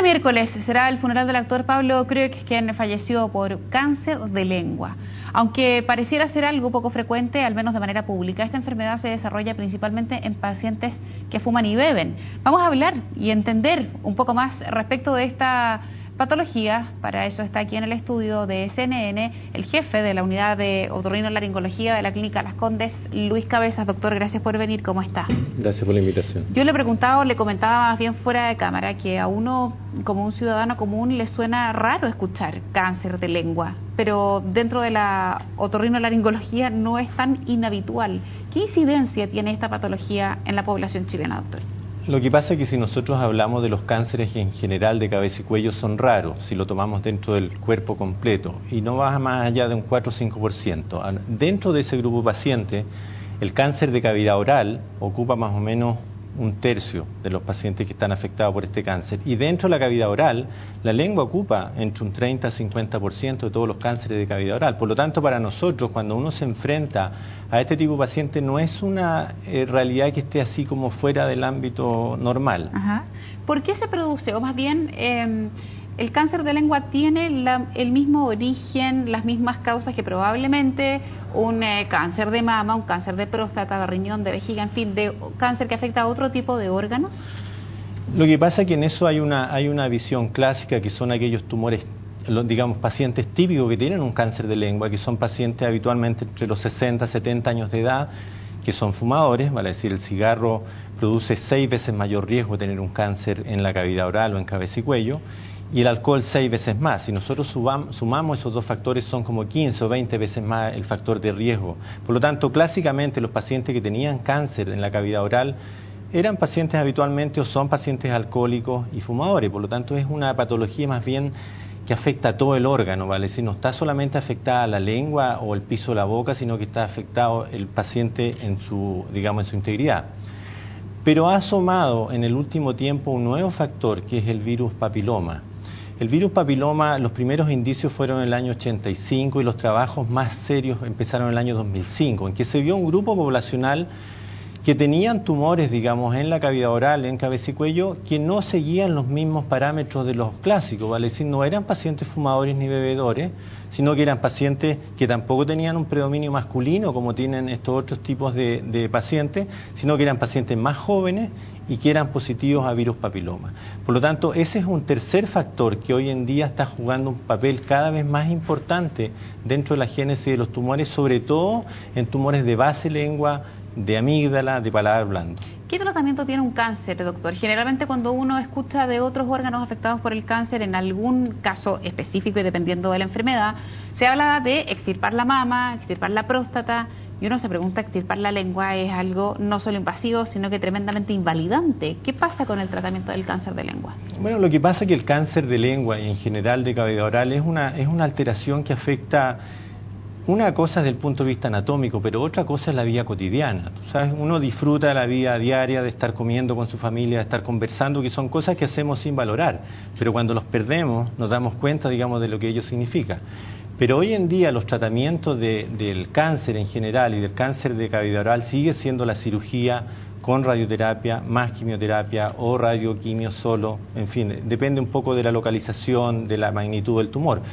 miércoles será el funeral del actor Pablo Cruix, quien falleció por cáncer de lengua. Aunque pareciera ser algo poco frecuente, al menos de manera pública, esta enfermedad se desarrolla principalmente en pacientes que fuman y beben. Vamos a hablar y entender un poco más respecto de esta patología. Para eso está aquí en el estudio de CNN el jefe de la unidad de otorrinolaringología de la Clínica Las Condes, Luis Cabezas. Doctor, gracias por venir. ¿Cómo está? Gracias por la invitación. Yo le comentaba más bien fuera de cámara que a uno, como un ciudadano común, le suena raro escuchar cáncer de lengua, pero dentro de la otorrinolaringología no es tan inhabitual. ¿Qué incidencia tiene esta patología en la población chilena, doctor? Lo que pasa es que si nosotros hablamos de los cánceres en general de cabeza y cuello son raros, si lo tomamos dentro del cuerpo completo, y no va más allá de un 4 o 5%. Dentro de ese grupo de pacientes, el cáncer de cavidad oral ocupa más o menos un tercio de los pacientes que están afectados por este cáncer. Y dentro de la cavidad oral, la lengua ocupa entre un 30 a 50% de todos los cánceres de cavidad oral. Por lo tanto, para nosotros, cuando uno se enfrenta a este tipo de paciente, no es una realidad que esté así como fuera del ámbito normal. Ajá. ¿Por qué se produce? O más bien, ¿el cáncer de lengua tiene el mismo origen, las mismas causas que probablemente un cáncer de mama, un cáncer de próstata, de riñón, de vejiga, en fin, de cáncer que afecta a otro tipo de órganos? Lo que pasa es que en eso hay una visión clásica, que son aquellos tumores, digamos, pacientes típicos que tienen un cáncer de lengua, que son pacientes habitualmente entre los 60 y 70 años de edad, que son fumadores, vale decir, el cigarro produce 6 veces mayor riesgo de tener un cáncer en la cavidad oral o en cabeza y cuello, y el alcohol 6 veces más. Si nosotros sumamos esos dos factores, son como 15 o 20 veces más el factor de riesgo. Por lo tanto, clásicamente los pacientes que tenían cáncer en la cavidad oral eran pacientes habitualmente o son pacientes alcohólicos y fumadores. Por lo tanto, es una patología más bien que afecta a todo el órgano, ¿vale? Si no está solamente afectada la lengua o el piso de la boca, sino que está afectado el paciente en su integridad. Pero ha asomado en el último tiempo un nuevo factor, que es el virus papiloma. El virus papiloma, los primeros indicios fueron en el año 85 y los trabajos más serios empezaron en el año 2005, en que se vio un grupo poblacional que tenían tumores, digamos, en la cavidad oral, en cabeza y cuello, que no seguían los mismos parámetros de los clásicos, ¿vale? Es decir, no eran pacientes fumadores ni bebedores, sino que eran pacientes que tampoco tenían un predominio masculino, como tienen estos otros tipos de pacientes, sino que eran pacientes más jóvenes y que eran positivos a virus papiloma. Por lo tanto, ese es un tercer factor que hoy en día está jugando un papel cada vez más importante dentro de la génesis de los tumores, sobre todo en tumores de base lengua, de amígdala, de paladar blando. ¿Qué tratamiento tiene un cáncer, doctor? Generalmente cuando uno escucha de otros órganos afectados por el cáncer, en algún caso específico y dependiendo de la enfermedad, se habla de extirpar la mama, extirpar la próstata, y uno se pregunta, extirpar la lengua es algo no solo invasivo, sino que tremendamente invalidante. ¿Qué pasa con el tratamiento del cáncer de lengua? Bueno, lo que pasa es que el cáncer de lengua y en general de cavidad oral es una alteración que afecta. Una cosa es del punto de vista anatómico, pero otra cosa es la vida cotidiana. ¿Tú sabes? Uno disfruta de la vida diaria, de estar comiendo con su familia, de estar conversando, que son cosas que hacemos sin valorar. Pero cuando los perdemos, nos damos cuenta, digamos, de lo que ello significa. Pero hoy en día los tratamientos del cáncer en general y del cáncer de cavidad oral sigue siendo la cirugía con radioterapia, más quimioterapia o radioquimio solo. En fin, depende un poco de la localización, de la magnitud del tumor.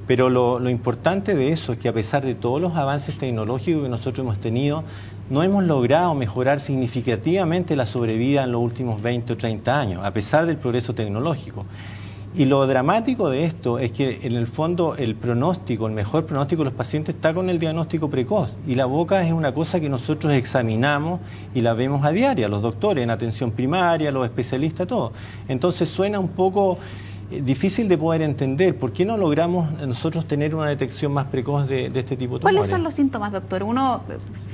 Pero lo importante de eso es que a pesar de todos los avances tecnológicos que nosotros hemos tenido, no hemos logrado mejorar significativamente la sobrevida en los últimos 20 o 30 años, a pesar del progreso tecnológico. Y lo dramático de esto es que en el fondo el mejor pronóstico de los pacientes está con el diagnóstico precoz. Y la boca es una cosa que nosotros examinamos y la vemos a diario, los doctores en atención primaria, los especialistas, todo. Entonces suena un poco difícil de poder entender. ¿Por qué no logramos nosotros tener una detección más precoz de este tipo de tumores? ¿Cuáles son los síntomas, doctor? Uno,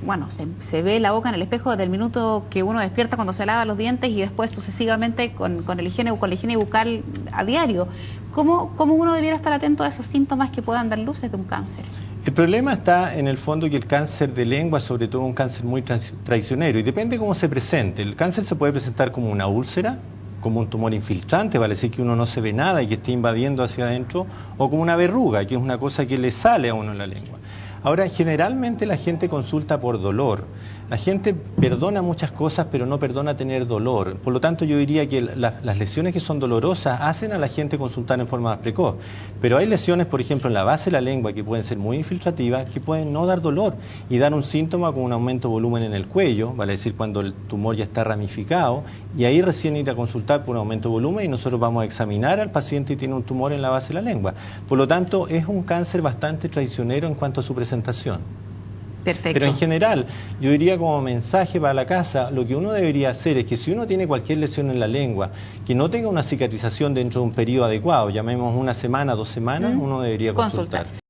bueno, se ve la boca en el espejo desde el minuto que uno despierta cuando se lava los dientes y después sucesivamente con la higiene bucal a diario. ¿Cómo uno debiera estar atento a esos síntomas que puedan dar luces de un cáncer? El problema está en el fondo que el cáncer de lengua es sobre todo un cáncer muy traicionero y depende cómo se presente. El cáncer se puede presentar como una úlcera, como un tumor infiltrante, vale decir que uno no se ve nada y que esté invadiendo hacia adentro, o como una verruga, que es una cosa que le sale a uno en la lengua. Ahora, generalmente la gente consulta por dolor. La gente perdona muchas cosas, pero no perdona tener dolor. Por lo tanto, yo diría que las lesiones que son dolorosas hacen a la gente consultar en forma más precoz. Pero hay lesiones, por ejemplo, en la base de la lengua que pueden ser muy infiltrativas, que pueden no dar dolor y dar un síntoma como un aumento de volumen en el cuello, vale decir, cuando el tumor ya está ramificado, y ahí recién ir a consultar por un aumento de volumen y nosotros vamos a examinar al paciente y tiene un tumor en la base de la lengua. Por lo tanto, es un cáncer bastante traicionero en cuanto a su presentación. Perfecto. Pero en general, yo diría como mensaje para la casa, lo que uno debería hacer es que si uno tiene cualquier lesión en la lengua, que no tenga una cicatrización dentro de un periodo adecuado, llamemos una semana, 2 semanas, uno debería consultar.